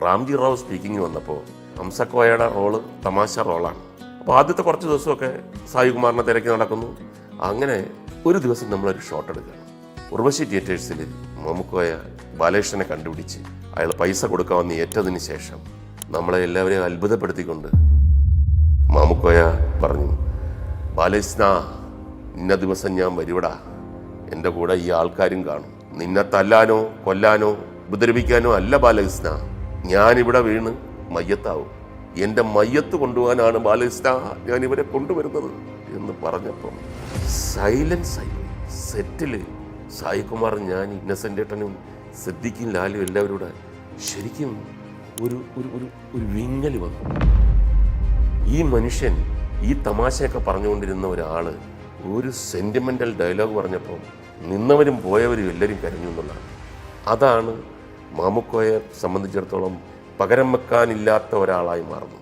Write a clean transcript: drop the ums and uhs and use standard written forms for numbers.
Ramji Rao speaking വന്നപ്പോൾ ഹംസക്കോയയുടെ role തമാശ റോളാണ്. അപ്പോൾ ആദ്യത്തെ കുറച്ച് ദിവസമൊക്കെ സായികുമാറിനെ തിരക്കി നടക്കുന്നു. അങ്ങനെ ഒരു ദിവസം നമ്മളൊരു ഷോട്ട് എടുക്കുകയാണ്. ഉർവശി തിയേറ്റേഴ്സിൽ മാമുക്കോയ ബാലകൃഷ്ണനെ കണ്ടുപിടിച്ച് അയാൾ പൈസ കൊടുക്കാമെന്ന് ഏറ്റതിന് ശേഷം നമ്മളെ എല്ലാവരെയും അത്ഭുതപ്പെടുത്തിക്കൊണ്ട് മാമുക്കോയ പറഞ്ഞു, ബാലകൃഷ്ണ ഇന്ന ദിവസം ഞാൻ വരുവടാ, എൻ്റെ കൂടെ ഈ ആൾക്കാരും കാണും. നിന്നെ തല്ലാനോ കൊല്ലാനോ ഉപദ്രവിക്കാനോ അല്ല ബാലകൃഷ്ണ, ഞാനിവിടെ വീണ് മയ്യത്താവും. എൻ്റെ മയ്യത്ത് കൊണ്ടുപോകാനാണ് ബാലകൃഷ്ണ ഞാൻ ഇവരെ കൊണ്ടുവരുന്നത് എന്ന് പറഞ്ഞപ്പം സൈലൻസ് ആയി. സെറ്റിൽ സായികുമാർ, ഞാൻ, ഇന്നസെൻ്റ് ഏട്ടനും സിദ്ദിഖും ലാലും എല്ലാവരും ശരിക്കും ഒരു ഒരു വിങ്ങൽ വന്നു. ഈ മനുഷ്യൻ ഈ തമാശയൊക്കെ പറഞ്ഞുകൊണ്ടിരുന്ന ഒരാൾ ഒരു സെൻറ്റിമെൻ്റൽ ഡയലോഗ് പറഞ്ഞപ്പോൾ നിന്നവരും പോയവരും എല്ലാവരും കരഞ്ഞു എന്നുള്ളതാണ്. അതാണ് മാമുക്കോയെ സംബന്ധിച്ചിടത്തോളം പകരം വെക്കാനില്ലാത്ത ഒരാളായി മാറുന്നു.